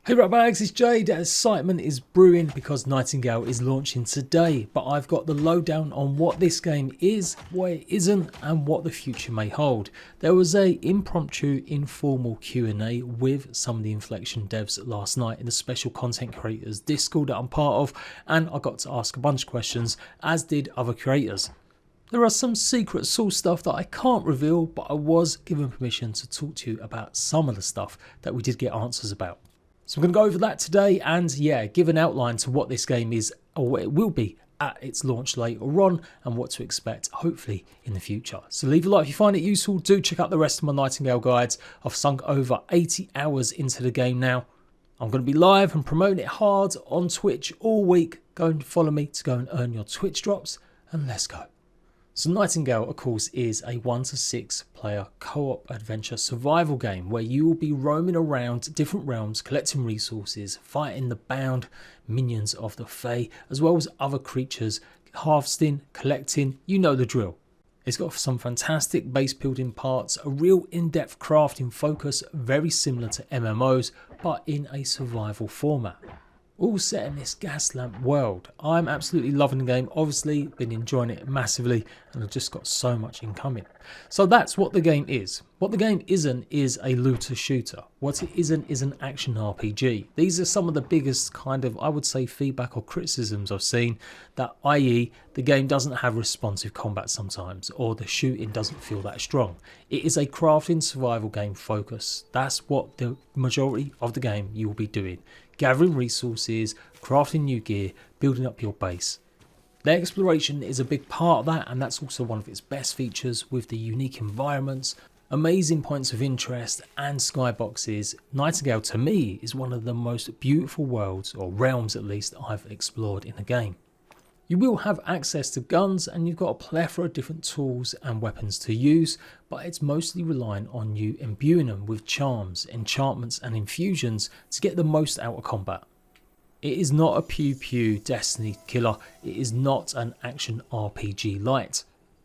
Hey ratbags, it's Jade. Excitement is brewing because Nightingale is launching today, but I've got the lowdown on what this game is, what it isn't, and what the future may hold. There was a impromptu informal Q&A with some of the Inflection devs last night in the special content creators Discord that I'm part of, and I got to ask a bunch of questions, as did other creators. There are some secret source stuff that I can't reveal, but I was given permission to talk to you about some of the stuff that we did get answers about. So I'm going to go over that today and give an outline to what this game is, or what it will be at its launch later on, and what to expect hopefully in the future. So leave a like if you find it useful. Do check out the rest of my Nightingale guides. I've sunk over 80 hours into the game now. I'm going to be live and promoting it hard on Twitch all week. Go and follow me to go and earn your Twitch drops, and let's go. So Nightingale, of course, is a 1 to 6 player co-op adventure survival game where you will be roaming around different realms, collecting resources, fighting the bound minions of the Fae, as well as other creatures, harvesting, collecting, you know the drill. It's got some fantastic base building parts, a real in-depth crafting focus, very similar to MMOs, but in a survival format. All set in this gas lamp world. I'm absolutely loving the game, obviously been enjoying it massively, and I've just got so much incoming. So that's what the game is. What the game isn't is a looter shooter. What it isn't is an action RPG. These are some of the biggest kind of, I would say, feedback or criticisms I've seen, that i.e. the game doesn't have responsive combat sometimes, or the shooting doesn't feel that strong. It is a crafting survival game focus. That's what the majority of the game you will be doing. Gathering resources, crafting new gear, building up your base. The exploration is a big part of that, and that's also one of its best features with the unique environments, amazing points of interest and skyboxes. Nightingale to me is one of the most beautiful worlds, or realms at least, I've explored in a game. You will have access to guns, and you've got a plethora of different tools and weapons to use, but it's mostly relying on you imbuing them with charms, enchantments and infusions to get the most out of combat. It is not a pew pew Destiny killer, it is not an action RPG light.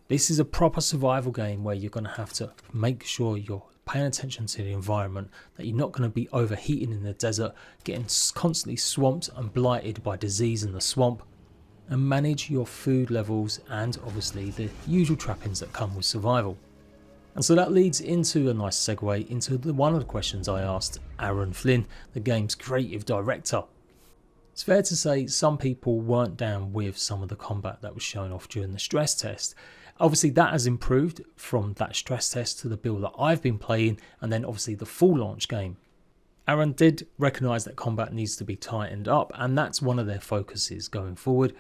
This is a proper survival game where you're going to have to make sure you're paying attention to the environment, that you're not going to be overheating in the desert, getting constantly swamped and blighted by disease in the swamp, and manage your food levels and obviously the usual trappings that come with survival. And so that leads into a nice segue into one of the questions I asked Aaron Flynn, the game's creative director. It's fair to say some people weren't down with some of the combat that was shown off during the stress test. Obviously that has improved from that stress test to the build that I've been playing, and then obviously the full launch game. Aaron did recognise that combat needs to be tightened up, and that's one of their focuses going forward,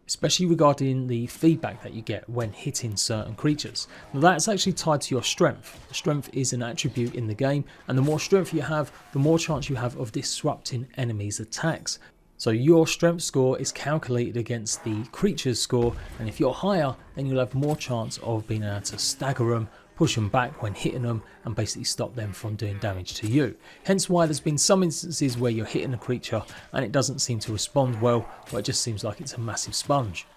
especially regarding the feedback that you get when hitting certain creatures. Now that's actually tied to your strength. Strength is an attribute in the game, and the more strength you have, the more chance you have of disrupting enemies' attacks. So your strength score is calculated against the creature's score, and if you're higher, then you'll have more chance of being able to stagger them, push them back when hitting them, and basically stop them from doing damage to you. Hence why there's been some instances where you're hitting a creature and it doesn't seem to respond well, or it just seems like it's a massive sponge.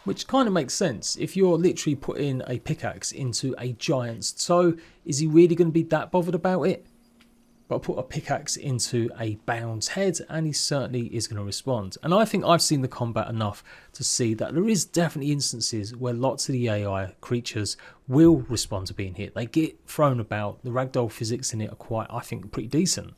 Which kind of makes sense. If you're literally putting a pickaxe into a giant's toe, is he really going to be that bothered about it? But put a pickaxe into a bound's head and he certainly is going to respond. And I think I've seen the combat enough to see that there is definitely instances where lots of the AI creatures will respond to being hit. They get thrown about. The ragdoll physics in it are quite, I think, pretty decent.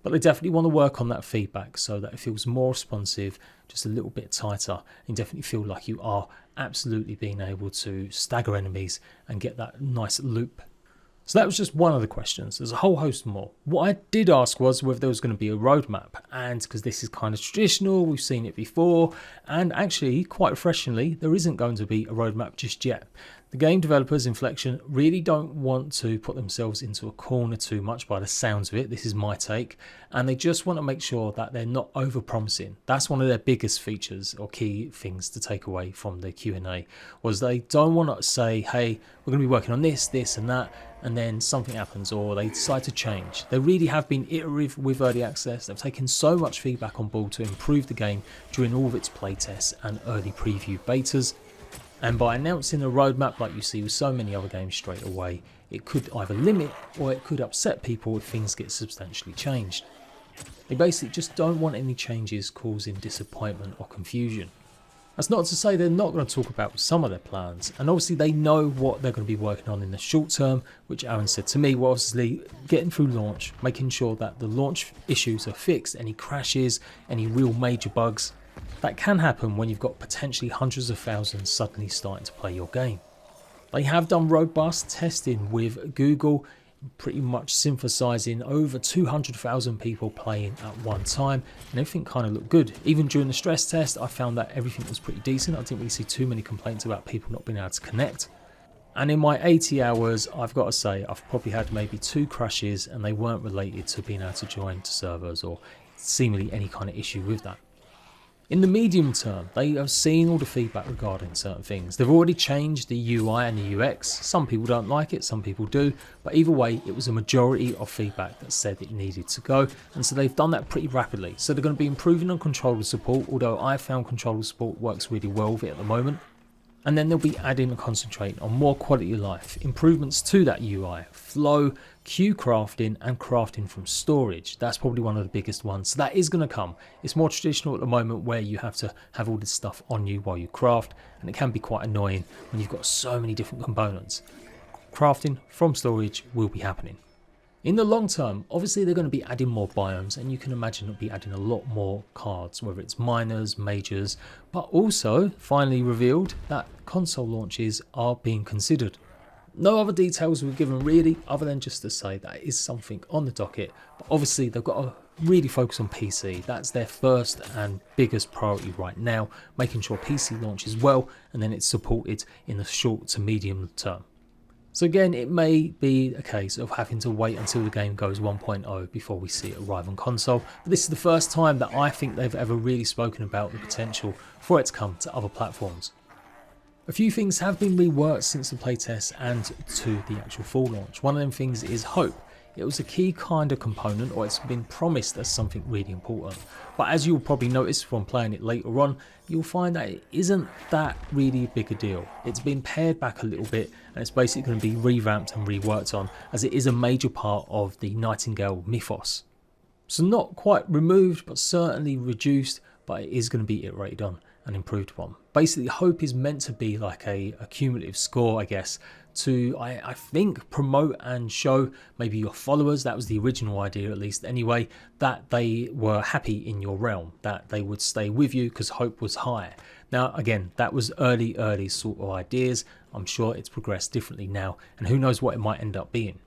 But they definitely want to work on that feedback so that it feels more responsive, just a little bit tighter, and definitely feel like you are absolutely being able to stagger enemies and get that nice loop. So that was just one of the questions. There's a whole host more. What I did ask was whether there was going to be a roadmap, and because this is kind of traditional, we've seen it before, and actually quite refreshingly there isn't going to be a roadmap just yet. The game developers, Inflection, really don't want to put themselves into a corner too much by the sounds of it. This is my take. And they just want to make sure that they're not over-promising. That's one of their biggest features or key things to take away from the Q&A, was they don't want to say, hey, we're going to be working on this, this and that, and then something happens or they decide to change. They really have been iterative with early access. They've taken so much feedback on board to improve the game during all of its playtests and early preview betas. And by announcing a roadmap like you see with so many other games straight away, it could either limit or it could upset people if things get substantially changed. They basically just don't want any changes causing disappointment or confusion. That's not to say they're not going to talk about some of their plans, and obviously they know what they're going to be working on in the short term, which Aaron said to me was obviously getting through launch, making sure that the launch issues are fixed, any crashes, any real major bugs. That can happen when you've got potentially hundreds of thousands suddenly starting to play your game. They have done robust testing with Google, pretty much synthesizing over 200,000 people playing at one time, and everything kind of looked good. Even during the stress test, I found that everything was pretty decent. I didn't really see too many complaints about people not being able to connect. And in my 80 hours, I've got to say, I've probably had maybe 2 crashes, and they weren't related to being able to join to servers or seemingly any kind of issue with that. In the medium term, they have seen all the feedback regarding certain things. They've already changed the UI and the UX. Some people don't like it, some people do, but either way, it was a majority of feedback that said it needed to go, and so they've done that pretty rapidly. So they're going to be improving on controller support, although I found controller support works really well with it at the moment. And then they'll be adding and concentrating on more quality of life, improvements to that UI, flow, queue crafting, and crafting from storage. That's probably one of the biggest ones. So that is going to come. It's more traditional at the moment where you have to have all this stuff on you while you craft, and it can be quite annoying when you've got so many different components. Crafting from storage will be happening. In the long term, obviously they're going to be adding more biomes, and you can imagine they'll be adding a lot more cards, whether it's minors, majors, but also finally revealed that console launches are being considered. No other details were given really, other than just to say that is something on the docket, but obviously they've got to really focus on PC. That's their first and biggest priority right now, making sure PC launches well, and then it's supported in the short to medium term. So again, it may be a case of having to wait until the game goes 1.0 before we see it arrive on console, but this is the first time that I think they've ever really spoken about the potential for it to come to other platforms. A few things have been reworked since the playtest and to the actual full launch. One of them things is hope. It was a key kind of component, or it's been promised as something really important. But as you'll probably notice from playing it later on, you'll find that it isn't that really big a deal. It's been pared back a little bit, and it's basically going to be revamped and reworked on, as it is a major part of the Nightingale mythos. So not quite removed, but certainly reduced, but it is going to be iterated on and improved upon. Basically, hope is meant to be like a cumulative score, I guess, to, I think, promote and show maybe your followers, that was the original idea at least anyway, that they were happy in your realm, that they would stay with you because hope was high. Now again, that was early sort of ideas. I'm sure it's progressed differently now, and who knows what it might end up being.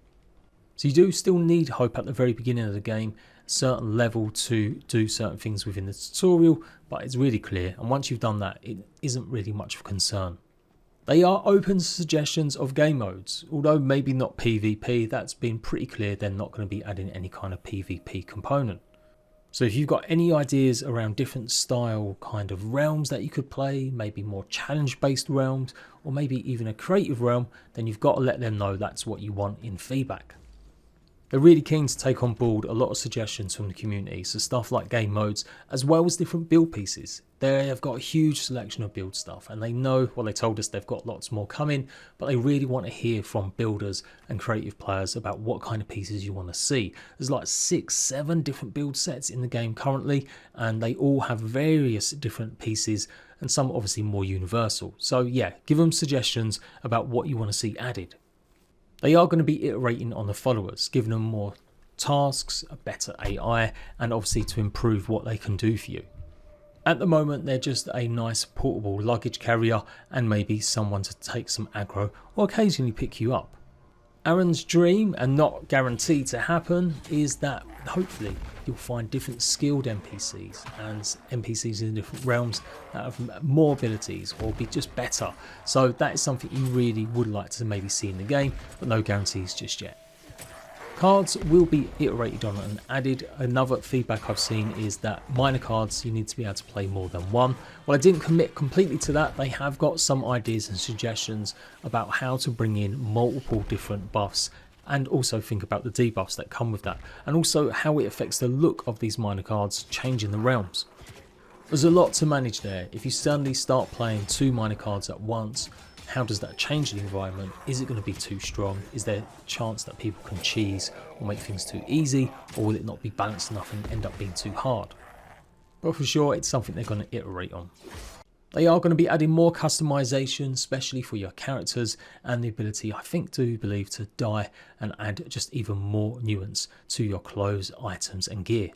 So you do still need hope at the very beginning of the game, a certain level to do certain things within the tutorial, but it's really clear, and once you've done that, it isn't really much of a concern. They are open to suggestions of game modes, although maybe not PvP. That's been pretty clear they're not going to be adding any kind of PvP component. So if you've got any ideas around different style kind of realms that you could play, maybe more challenge based realms, or maybe even a creative realm, then you've got to let them know that's what you want in feedback. They're really keen to take on board a lot of suggestions from the community, so stuff like game modes, as well as different build pieces. They have got a huge selection of build stuff, and they know, well, they told us they've got lots more coming, but they really want to hear from builders and creative players about what kind of pieces you want to see. There's like 6-7 different build sets in the game currently, and they all have various different pieces, and some obviously more universal. So yeah, give them suggestions about what you want to see added. They are going to be iterating on the followers, giving them more tasks, a better AI, and obviously to improve what they can do for you. At the moment, they're just a nice portable luggage carrier and maybe someone to take some aggro or occasionally pick you up. Aaron's dream, and not guaranteed to happen, is that hopefully you'll find different skilled NPCs and NPCs in different realms that have more abilities or be just better. So that is something you really would like to maybe see in the game, but no guarantees just yet. Cards will be iterated on and added. Another feedback I've seen is that minor cards, you need to be able to play more than one. Well, I didn't commit completely to that. They have got some ideas and suggestions about how to bring in multiple different buffs, and also think about the debuffs that come with that, and also how it affects the look of these minor cards changing the realms. There's a lot to manage there. If you suddenly start playing 2 minor cards at once, How does that change the environment? Is it going to be too strong? Is there a chance that people can cheese or make things too easy, or will it not be balanced enough and end up being too hard? But for sure, it's something they're going to iterate on. They are going to be adding more customization, especially for your characters, and the ability, I believe, to dye and add just even more nuance to your clothes, items and gear.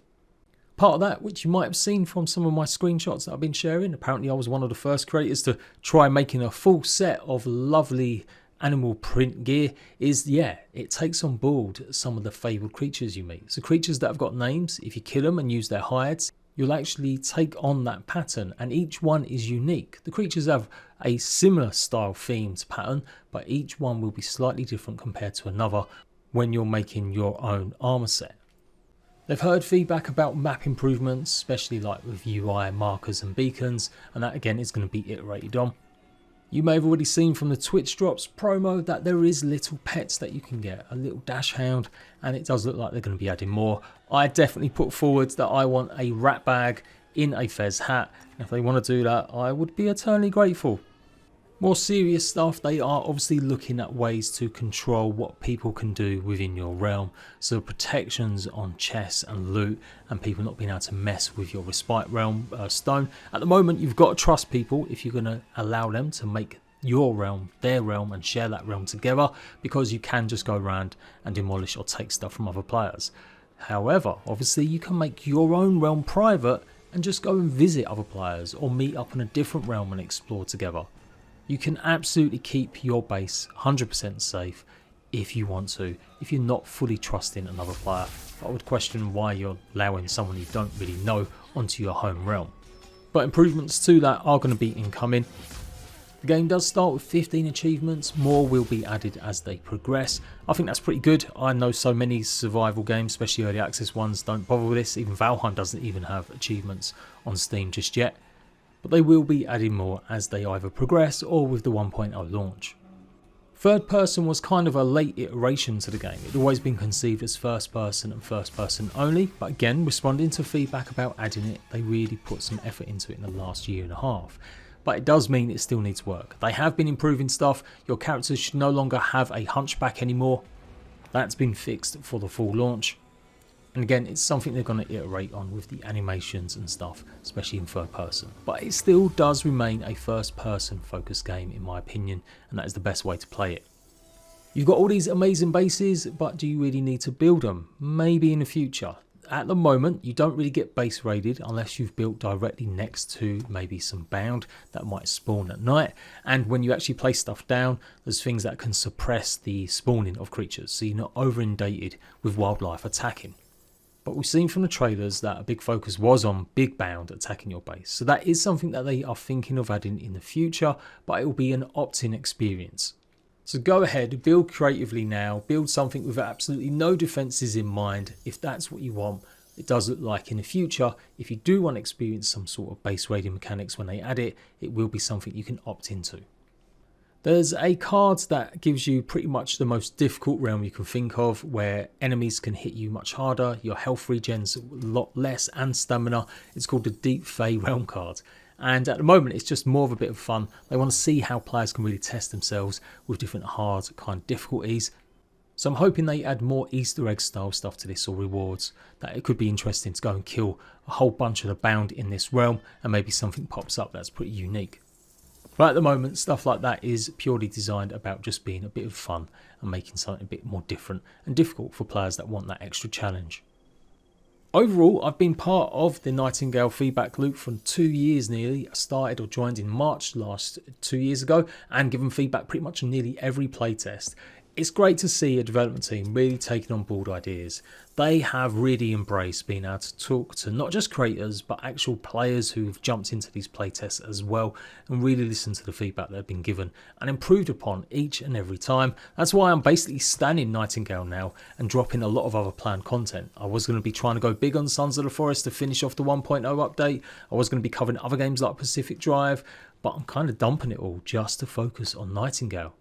Part of that, which you might have seen from some of my screenshots that I've been sharing, apparently I was one of the first creators to try making a full set of lovely animal print gear, is it takes on board some of the fabled creatures you meet. So creatures that have got names, if you kill them and use their hides, you'll actually take on that pattern, and each one is unique. The creatures have a similar style themed pattern, but each one will be slightly different compared to another when you're making your own armor set. They've heard feedback about map improvements, especially like with UI markers and beacons, and that again is going to be iterated on. You may have already seen from the Twitch Drops promo that there is little pets that you can get, a little dash hound, and it does look like they're going to be adding more. I definitely put forward that I want a rat bag in a fez hat, and if they want to do that, I would be eternally grateful. More serious stuff, they are obviously looking at ways to control what people can do within your realm. So protections on chests and loot, and people not being able to mess with your respite realm stone. At the moment, you've got to trust people if you're going to allow them to make your realm their realm and share that realm together, because you can just go around and demolish or take stuff from other players. However, obviously you can make your own realm private and just go and visit other players or meet up in a different realm and explore together. You can absolutely keep your base 100% safe if you want to, if you're not fully trusting another player. I would question why you're allowing someone you don't really know onto your home realm. But improvements to that are going to be incoming. The game does start with 15 achievements, more will be added as they progress. I think that's pretty good. I know so many survival games, especially early access ones, don't bother with this. Even Valheim doesn't even have achievements on Steam just yet. But they will be adding more as they either progress or with the 1.0 launch. Third person was kind of a late iteration to the game. It had always been conceived as first person and first person only, but again, responding to feedback about adding it, they really put some effort into it in the last year and a half. But it does mean it still needs work. They have been improving stuff. Your characters should no longer have a hunchback anymore. That's been fixed for the full launch. And again, it's something they're going to iterate on with the animations and stuff, especially in third person. But it still does remain a first person focused game in my opinion, and that is the best way to play it. You've got all these amazing bases, but do you really need to build them? Maybe in the future. At the moment, you don't really get base raided unless you've built directly next to maybe some bound that might spawn at night. And when you actually place stuff down, there's things that can suppress the spawning of creatures, so you're not over inundated with wildlife attacking. But we've seen from the trailers that a big focus was on big bound attacking your base. So that is something that they are thinking of adding in the future, but it will be an opt-in experience. So go ahead, build creatively now, build something with absolutely no defenses in mind. If that's what you want, it does look like in the future, if you do want to experience some sort of base raiding mechanics when they add it, it will be something you can opt into. There's a card that gives you pretty much the most difficult realm you can think of, where enemies can hit you much harder, your health regens a lot less, and stamina. It's called the Deep Fey realm card. And at the moment it's just more of a bit of fun. They want to see how players can really test themselves with different hard kind of difficulties. So I'm hoping they add more Easter egg style stuff to this, or rewards, that it could be interesting to go and kill a whole bunch of the bound in this realm and maybe something pops up that's pretty unique. But at the moment, stuff like that is purely designed about just being a bit of fun and making something a bit more different and difficult for players that want that extra challenge. Overall, I've been part of the Nightingale feedback loop for 2 years nearly. I started or joined in March last 2 years ago and given feedback pretty much on nearly every playtest. It's great to see a development team really taking on board ideas. They have really embraced being able to talk to not just creators but actual players who've jumped into these playtests as well, and really listen to the feedback they've been given and improved upon each and every time. That's why I'm basically standing Nightingale now and dropping a lot of other planned content. I was going to be trying to go big on Sons of the Forest to finish off the 1.0 update. I was going to be covering other games like Pacific Drive, but I'm kind of dumping it all just to focus on Nightingale.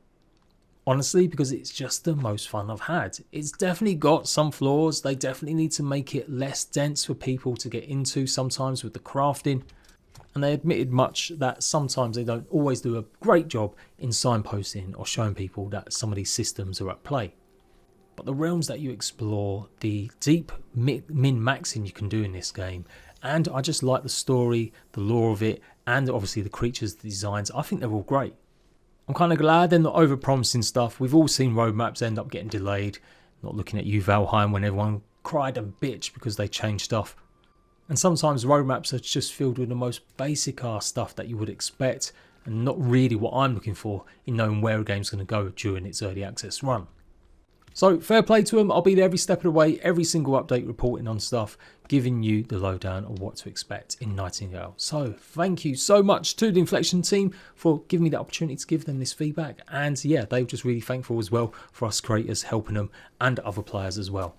Honestly, because it's just the most fun I've had. It's definitely got some flaws. They definitely need to make it less dense for people to get into sometimes with the crafting. And they admitted much that sometimes they don't always do a great job in signposting or showing people that some of these systems are at play. But the realms that you explore, the deep min-maxing you can do in this game, and I just like the story, the lore of it, and obviously the creatures, the designs, I think they're all great. I'm kind of glad they're not over-promising stuff. We've all seen roadmaps end up getting delayed. Not looking at you, Valheim, when everyone cried and bitched because they changed stuff. And sometimes roadmaps are just filled with the most basic ass stuff that you would expect, and not really what I'm looking for in knowing where a game's going to go during its early access run. So fair play to them. I'll be there every step of the way, every single update reporting on stuff, giving you the lowdown of what to expect in Nightingale. So thank you so much to the Inflection team for giving me the opportunity to give them this feedback. And yeah, they were just really thankful as well for us creators helping them and other players as well.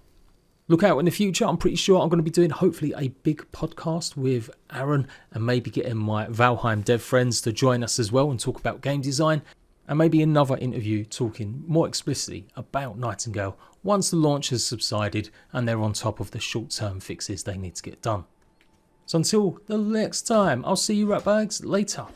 Look out in the future. I'm pretty sure I'm going to be doing hopefully a big podcast with Aaron and maybe getting my Valheim dev friends to join us as well and talk about game design. And maybe another interview talking more explicitly about Nightingale once the launch has subsided and they're on top of the short-term fixes they need to get done. So until the next time, I'll see you ratbags later.